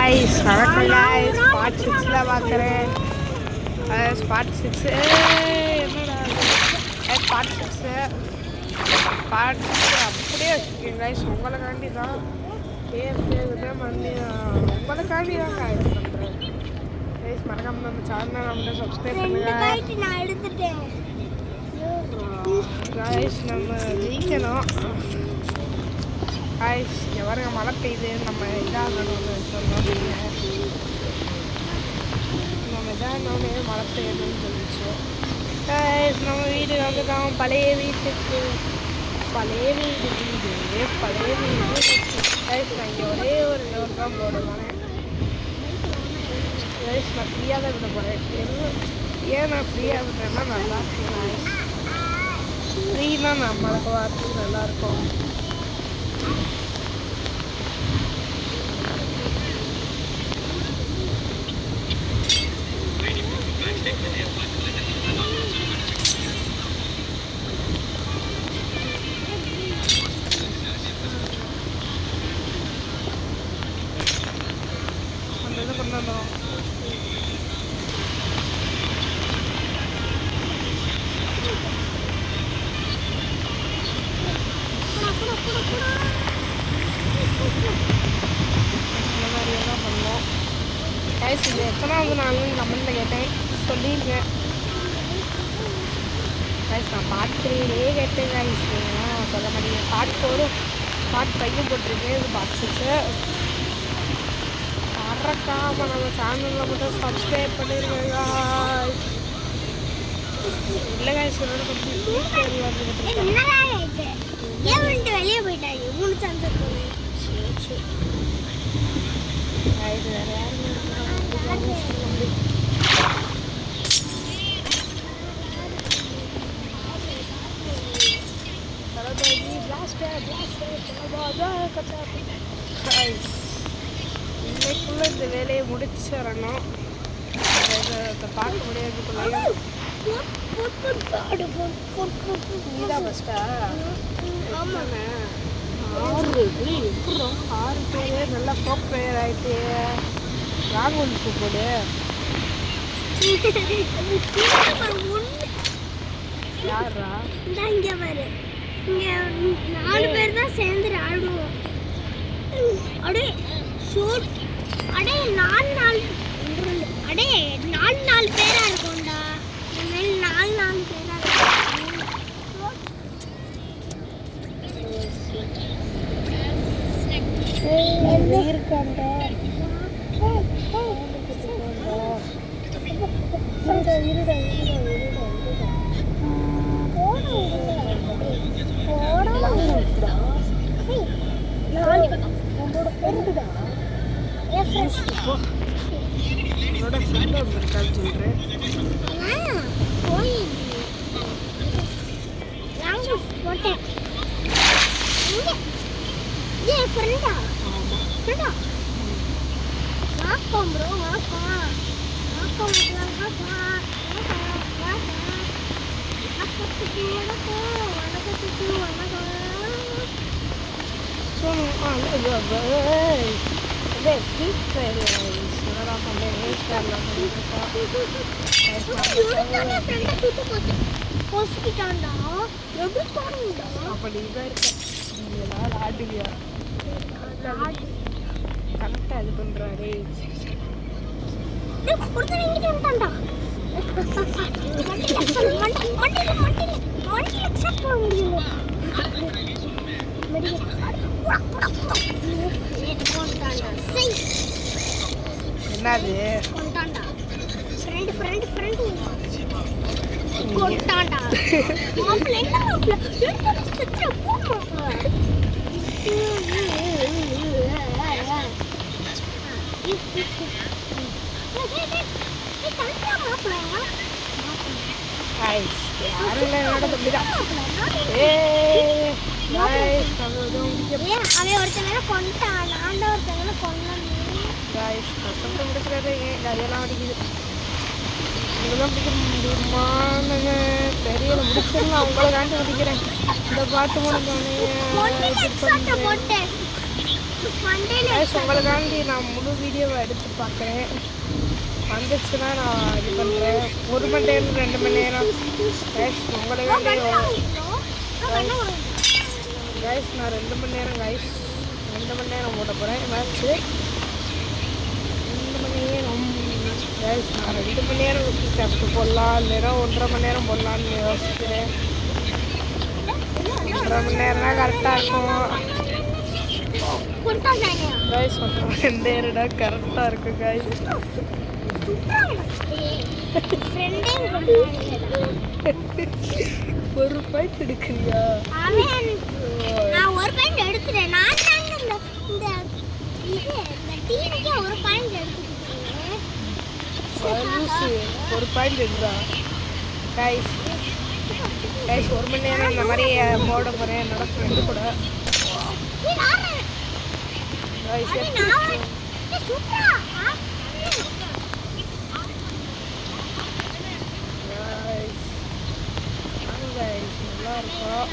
Guys வணக்கம் guys spot 6ல பார்க்கறேன் spot 6 என்னடா ஸ்பாட் 6 அப்படியே வச்சிருக்கேன் गाइस உங்களுக்காண்டி தான் கேக்குதே மண்ணி உங்களுக்காண்டி தான் गाइस பண்றேன் गाइस மறக்காம நம்ம சேனலை நம்ம சப்ஸ்கிரைப் பண்ணுங்க நான் எடுத்துட்டேன் गाइस நம்ம ஜெயிக்கணும் गाइस இங்க பாருங்க மழை பெய்யுது நம்ம இதாகணும்னு சொன்னோம் நம்ம இதாகணும்னு மழை பெய்யணும்னு சொல்லிச்சு गाइस நம்ம வீடு வந்துட்டோம் பழைய வீடு गाइस நான் இங்கே ஒரே ஒரு லோன் தான் போடுவேன் गाइस நான் ஃப்ரீயாக தான் விட போகிறேன் ஏன் நான் ஃப்ரீயாக விடுறேன்னா நல்லா இருக்கும் गाइस ஃப்ரீனா நம்மளுக்கு வார்த்தை நல்லாயிருக்கும் அந்த கொண்டு வந்தோம் गाइस இது எத்தனாவது நாள்னு கமெண்ட்டில் கேட்டேன் சொல்லியிருக்கேன் गाइस நான் பார்ட் 3 கேட்டேன் गाइस சொல்ல மாட்டேங்க பார்ட் 4 பார்ட் 5 போட்டிருக்கேன் இது பார்ட் 6 மறக்காம நம்ம சேனலில் மட்டும் சப்ஸ்கிரைப் பண்ணிடுங்க गाइस இல்லை गाइस என்னோட கொஞ்சம் வெளியே போயிட்டாங்க 3 சான்ஸ் இருக்கு गाइस வேற யாரும் இன்னைக்குள்ள இந்த வேலையை முடிச்சிடணும் பார்க்க முடியாதுக்குள்ளே நீதான் ஃபஸ்ட்டா ஆமாண்ணே 6 பேர் நல்லா டாப் பிளேயர் ஆகிட்டு ராகுல் போடு யாரா இங்கே பாரு இங்கே 4 பேர் தான் சேர்ந்து ஆடுவோம் அடே ஷூட் அடே 4 பேரா இருக்கும்டா இனிமேல் 4 பேரா இருக்காண்டா என்னோட ஃப்ரெண்ட் இருக்கான்னு சொல்கிறேன் அப்படி இதாக இருக்கேன் எல்லாரும் ஆடுவியா கரெக்டாக இது பண்ணுறாரு என்னது யாரும் என்னோட தம்பிதான் அவன் ஒருத்தங்க கொண்டான் நான் ஒருத்தங்க கொண்டான் கஷ்டப்பட்டு முடிக்கிறது ஏன் கதையெல்லாம் அடிக்குது இதெல்லாம் பிடிக்க முடியுமான்னு தெரியல முடிச்சிடலாம் அவங்களுக்காண்டி முடிக்கிறேன் இந்த பாட்டு முடிஞ்சோடனே கைஸ் உங்களுக்காண்டி நான் முழு வீடியோவை எடுத்து பார்க்குறேன். வந்துச்சுன்னா நான் இது பண்ணுறேன். 1 மணி நேரம் 2 மணி நேரம் கைஸ் உங்களுக்காண்டி. கைஸ் நான் 2 மணி நேரம் 2 மணி நேரம் போட போகிறேன் மேட்ச்சு. 2 மணி நேரம் கைஸ் நான் 2 மணி நேரம் டெஸ்ட் போடலாம், இல்லைன்னா 1.5 மணி நேரம் போடலான்னு யோசிக்கிறேன். 1.5 மணி நேரம்னா கரெக்டாக இருக்கும் கைஸ். 1.5 மணி நேரம்னா கரெக்டாக இருக்கும் கைஸ். ஒரு பாயிண்ட் எடுக்கிறியா? நான் ஒரு பாயிண்ட் எடுத்துறேன். நான் இந்த டீமுக்கே ஒரு பாயிண்ட் எடுத்துக்கிட்டேன். ஒரு பாயிண்ட் எடுறா கைஸ். 1 மணி நேரம் இந்த மாதிரி போட போகிறேன் என்னோட ஃப்ரெண்டு கூட. நல்லா இருக்கும்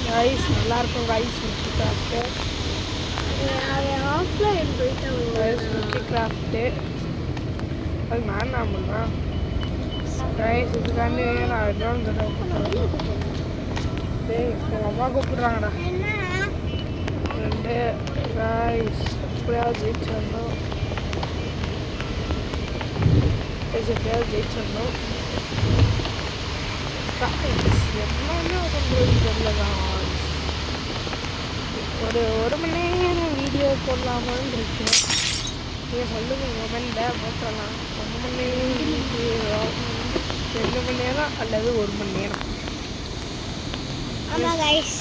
கைஸ், நல்லா இருக்கும் கைஸ். கிராஃப்ட்டு அது நான் பண்ணுறேன் கைஸ். இதுக்காண்டி நான் இன்னொன்று தடவை பண்ணுறேன். உங்கள் அம்மா கூப்பிட்றாங்கடா. 2 கைஸ் எப்படியாவது ஜெயிச்சிடணும். எப்படியாவது ஜெயிச்சிடணும் கைஸ். என்னென்ன பண்ணுறது தெரியலதான். ஒரு மணி நேரம் வீடியோ போடலாமான்னு இருக்கேன். நீங்கள் சொல்லுங்கள் கமெண்ட்டில் போட்டுடலாம். 1 மணி நேரம் வீடியோ, 2 மணி நேரம் அல்லது 1 மணி நேரம். ஆமாம் கைஸ்.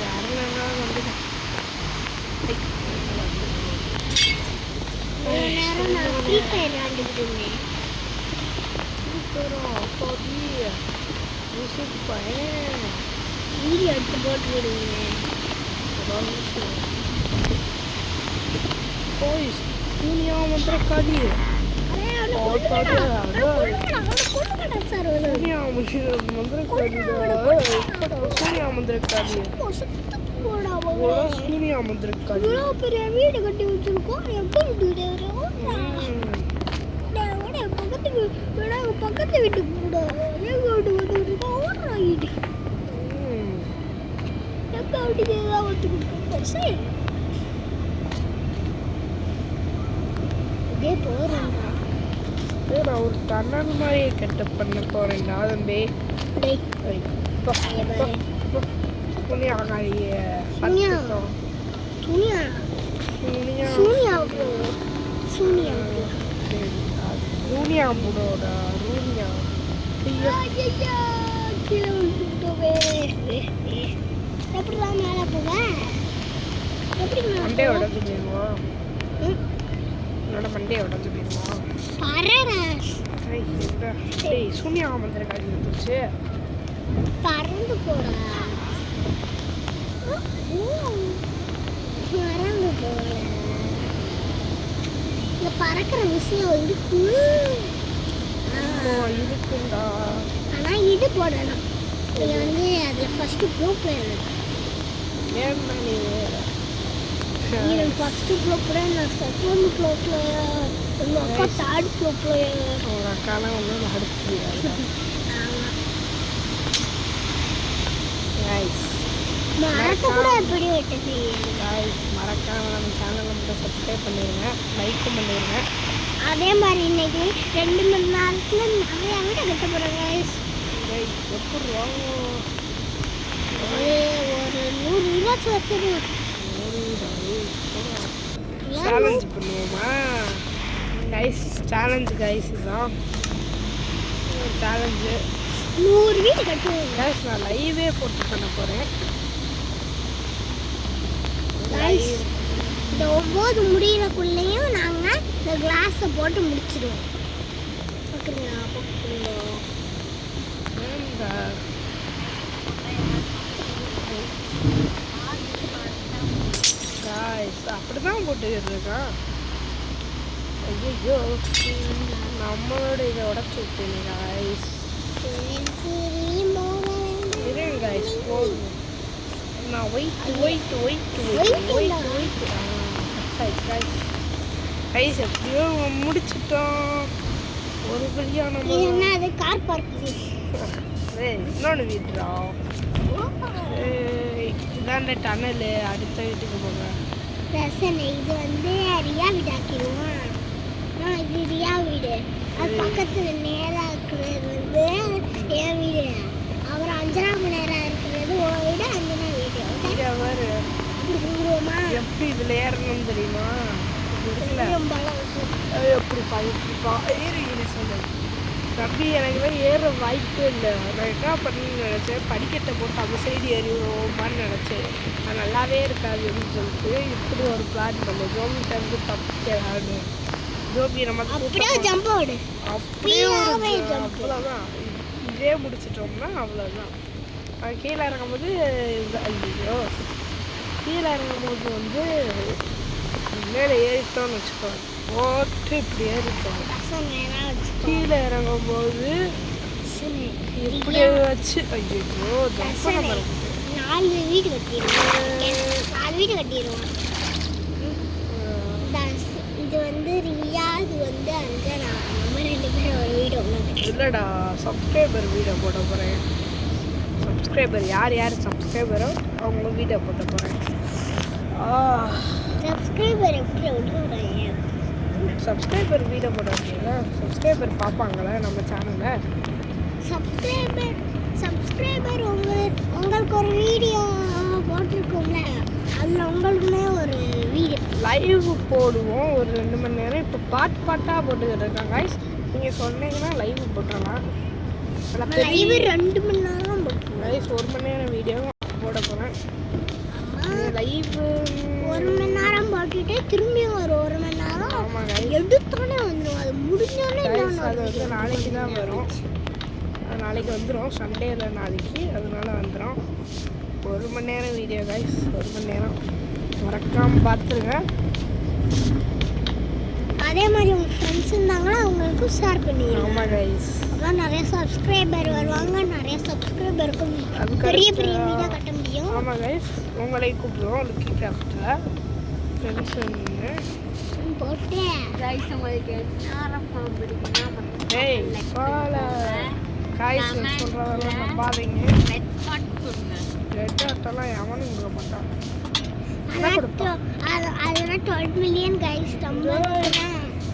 யாரும் வந்துட்டேன். நேரம் நான் ஃப்ரீ ஃபயர் விளையாண்டுக்கிட்டு இருந்தேன். வீடியோ எடுத்து போட்டு விடுங்க. சூனியா மந்திரக்காளி பெரிய வீடு கட்டி வச்சிருக்கோம். பக்கத்து வீட்டுக்கு கூட எங்க வீட்டுக்கு வந்துருக்கோம். ஓடுறாங்க எங்க வீட்டுக்கு ஏதாவது வந்து கொடுக்க சரி இதே போறேன். நான் ஒரு டன்னல் மாதிரி கட்ட பண்ண போறேன்டா தம்பி. மண்டே உடஞ்சு போயிடுவோம். என்னோட மண்டே உடஞ்சு போயிடுவோம். சூனியா மந்திரக்காளி வந்துருச்சு. பறந்து போறா பறந்து போற இந்த பறக்கிற விஷயம் இருக்கு. இருக்குண்டா. ஆனா இது போடணும். நீங்க வந்து அதுல ஃபர்ஸ்ட் ப்ளோ போயிடணும். ஏன்னா நீ வேற ஃபர்ஸ்ட் ப்ளோ போட, நான் செகண்ட் ப்ளோ பிளேயர், உங்க அக்கா தேர்ட் ப்ளோ பிளேயர். உங்க அக்காலாம் ஒன்றும் அடுத்து மரத்தை கூட எப்படி வெட்டது? மறக்காம நம்ம சேனலை மட்டும் சப்ஸ்கிரைப் பண்ணிடுங்க, லைக்கும் பண்ணிடுங்க. அதே மாதிரி இன்னைக்கு 2 மணி நேரத்துல நிறைய வீட்டை கட்ட போகிறேன். எப்படி ஒரு 100 வீடாச்சும் வைக்கணும். சேலஞ்ச் பண்ணுவோமா கைஸ்? சேலஞ்சு கைஸ், இதுதான் சேலஞ்சு. 100 வீடு கட்டுவோம் கைஸ். நான் லைவே போட்டு பண்ண போகிறேன் கைஸ். இந்த 9 முடியறக்குள்ளேயும் நாங்கள் இந்த கிளாஸை போட்டு முடிச்சிடுவோம். ஓகேங்களா? கைஸ் அப்படிதான் போட்டுக்கிட்டு இருக்கான். ஐயோ நம்மளோட இதை உடச்சு விட்டேன் கைஸ். guys, போதும். நான் wait. guys எப்படியோ முடிச்சிட்டோம். ஒரு வழியா நம்ம என்ன அது கார் பார்க்கிங். இன்னொன்று வீடுடா. இதான் டனல். அடுத்த வீட்டுக்கு போங்க. ரசனை இது வந்து ரியா வீடு ஆக்கிடுவோம். இது ரியா வீடு. அது பக்கத்துல நேரா இருக்கிறது வந்து என் வீடு. அவர் 5ஆம் நேரம் இருக்கிறது உன் வீடு, 5ஆம் வீடு. எப்படி இதுல ஏறணும்னு தெரியுமா? எப்படிப்பா ஏறி சொல்லு தம்பி. எனக்கு தான் ஏற வாய்ப்பே இல்லை. நான் என்ன பண்ணணும்னு நினச்சேன், படிக்கட்டை போட்டு அந்த சைடு ஏறிடுவோமான்னு நினச்சேன். அது நல்லாவே இருக்காதுன்னு சொல்லிட்டு இப்படி ஒரு பிளான் பண்ணேன். ஜோபிகிட்ட இருந்து தப்பிக்கலான்னு. ஜோபி நம்ம அப்படியே அவ்வளோதான். இதே முடிச்சிட்டோம்னா அவ்வளோதான். கீழே இறங்கும்போது ஐயோ கீழே இறங்கும்போது வந்து மேலே ஏறிட்டோம்னு வச்சுக்கோங்க. ஓட்டு இப்படி ஏறிட்டோம். கீழே இறங்கும்போது இப்படி வச்சு ஐயோ 4 வீடு கட்டிடுவோம். இது வந்து ரியா, இது வந்து அஞ்சனா. நம்ம 2 பேரும் ஒரு வீடு ஒன்று. இல்லைடா, சப்ஸ்கிரைபர் வீடியோ போட போகிறேன். சப்ஸ்கிரைபர் யார் சப்ஸ்கிரைபரோ அவங்க வீடியோ போட போகிறேன். சப்ஸ்கிரைபர் எப்படி விடுறாங்க? சப்ஸ்கிரைபர் வீடியோ போட முடியல. சப்ஸ்கிரைபர் பார்ப்பாங்களே நம்ம சேனலில். சப்ஸ்கிரைபர் உங்களுக்கு ஒரு வீடியோ போட்டிருக்கோம்ல, அதில் உங்களுக்குமே ஒரு வீடியோ லைவ் போடுவோம். ஒரு 2 மணி நேரம் இப்போ பாட்டாக போட்டுக்கிட்டு இருக்காங்க guys. நீங்கள் சொன்னீங்கன்னா லைவ் போட்டுடலாம். லைவ் 2 மணி நேரம் guys 1 மணி நேரம் வீடியோ போட போகிறேன். லைவ் 1 மணி நேரம் போட்டுட்டு திரும்பியும் ஒரு 1 மணி நேரம் எடுத்தானே வந்துடும். அது முடிஞ்சாலே அது வந்து நாளைக்கு தான் வரும். நாளைக்கு வந்துடும். சண்டேல நாளைக்கு, அதனால வந்துடும். 1 மணி நேரம் வீடியோ guys. 1 மணி நேரம் மறக்காமல் பார்த்துருங்க. அதே மாதிரி உங்கள் ஃப்ரெண்ட்ஸ் இருந்தாங்கன்னா அவங்களுக்கும் ஷேர் பண்ணிடுங்க. ஆமாம் கைஸ், அதான் நிறைய சப்ஸ்கிரைபர் வருவாங்க. நிறைய சப்ஸ்கிரைபருக்கு பெரிய வீடியோ கட்ட முடியும். ஆமாம் கைஸ், உங்களை கூப்பிடுவோம் லுக்கி கிராஃப்டில் ஃப்ரெண்ட்ஸுன்னு போட்டு கைஸ். உங்களுக்கு என்ன ஃபார்ம் பிடிக்குன்னா ஏய் போல காய்ஸ் சொல்கிறதெல்லாம் நம்பாதீங்க. ரெட் ஹார்ட்டெல்லாம் எவனும் கொடுக்க மாட்டான். அதெல்லாம் 12 மில்லியன் கைஸ்.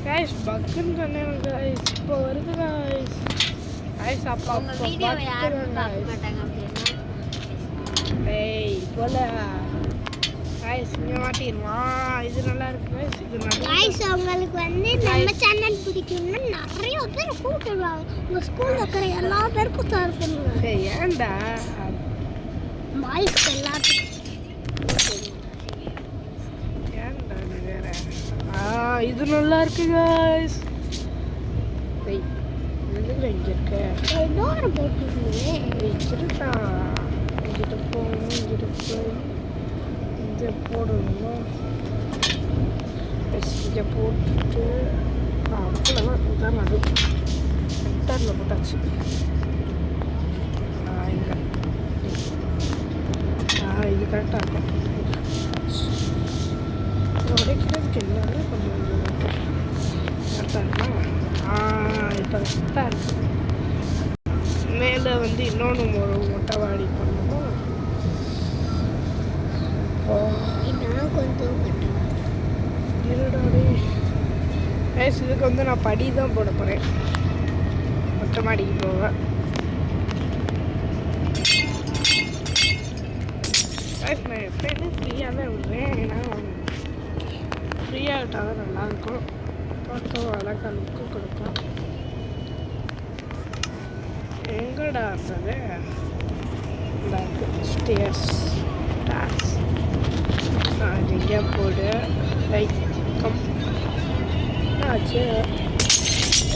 கைஸ் பக்குன்னு சொன்னேன் கைஸ். இப்போ வருது கைஸ். கைஸ் அப்பா ஏய் போல கைஸ் இங்கே மாட்டிடுமா. இது நல்லா இருக்கு கைஸ். இது நல்லா கைஸ் உங்களுக்கு வந்து நம்ம சேனல் பிடிக்கும்னா நிறைய பேர் கூப்பிடுவாங்க. உங்கள் ஸ்கூலில் இருக்கிற எல்லா பேருக்கும் ஷேர் பண்ணுவாங்க. ஏன்டா பாய்ஸ் எல்லாத்துக்கும் ஏன்டா நீ வேற. இது நல்லா இருக்கு கைஸ். ஏய் எதுக்கு இங்கே இருக்க? டோர் போட்டுருந்தே. இருட்டா இங்கிட்ட போகணும். இங்கிட்ட போய் இங்கே போடணும். இங்கே போட்டுட்டு அவ்வளோதான். இதுதான் நடு சென்டரில் போட்டாச்சு. இது கரெக்டாக இருக்கும். உடைக்கிறதுக்கு எல்லாமே கொஞ்சம் கரெக்டாக இருக்கும். இப்போ கரெக்டாக இருக்கு. மேலே வந்து இன்னொன்று ஒரு மொட்டை வாடி பண்ணணும். கொஞ்சம் இருடாடி கைஸ். இதுக்கு வந்து நான் படி தான் போட போகிறேன். மொட்டை மாடிக்கு போவேன். நான் எப்பயுமே ஃப்ரீயாக தான் விடுறேன். ஏன்னா ஃப்ரீயாக விட்டால் தான் நல்லாயிருக்கும். பார்க்க அழகாக லுக்கு கொடுக்கும். எங்கடா இருந்தது? இந்த ஸ்டேர்ஸ் டாஸ் எங்கேயா போடு. லைக் கம் ஆச்சு.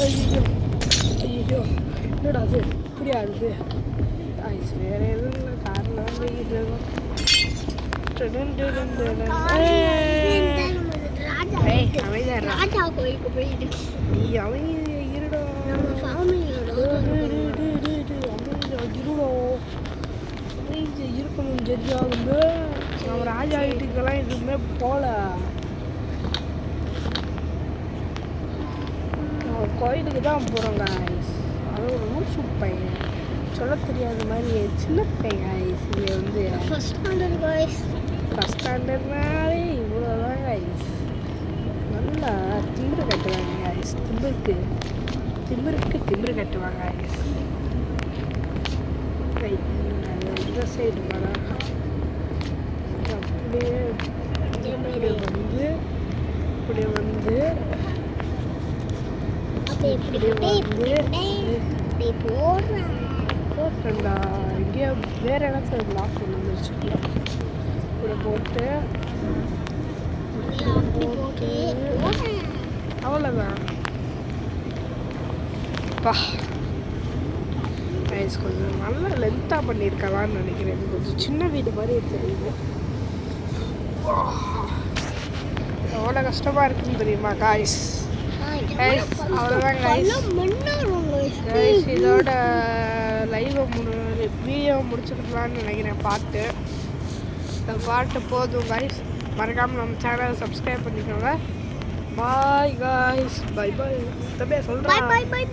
ஐயோ ஐயோ என்னடா அது இப்படி ஆடுது. ஐஸ் வேறு எதுவும் இல்லை. காரில் வந்து இது ராஜா கோயிலுக்கு போயிட்டு நீ அவங்க இருடா. நம்ம ஃபேமிலியோட இருடோ இது இருக்கணும் தெரியாதுங்க. நம்ம ராஜா வீட்டுக்கெல்லாம் எதுவுமே போகல. நம்ம கோயிலுக்கு தான் போகிறோம் காய்ஸ். அது ஒரு லூசு பையன், சொல்ல தெரியாத மாதிரி சின்ன பையன் காய்ஸ். இங்கே வந்து ஃபர்ஸ்ட் ஸ்டாண்டர்ட் காய்ஸ். ஃபஸ்ட் ஸ்டாண்டர்ட்னாலே இவ்வளோதான் காய்ஸ். நல்லா திமிரு கட்டுவாங்க காய்ஸ். திமிருக்கு கட்டுவாங்க காய்ஸ். இந்த சைடு வரா அப்படியே வந்து போட்டேன்டா. இங்கேயோ வேறு இடத்துல லாக் பண்ணி வச்சுக்கலாம். இப்படி போட்டு அவ்வளோதான். பா கைஸ் கொஞ்சம் நல்லா லென்த்தாக பண்ணியிருக்கலான்னு நினைக்கிறேன். இது கொஞ்சம் சின்ன வீடு மாதிரி தெரியுது. எவ்வளோ கஷ்டமாக இருக்குன்னு தெரியுமா காய்ஸ். கைஸ் அவ்வளோதான் கைஸ். கைஸ் இதோட லைவை வீடியோ முடிச்சுக்கலான்னு நினைக்கிறேன். பாட்டு போதும் கைஸ். மறக்காமல் நம்ம சேனலை சப்ஸ்கிரைப் பண்ணிக்கோங்க. Bye guys. Bye bye. தம்பியா சொல்கிறேன்.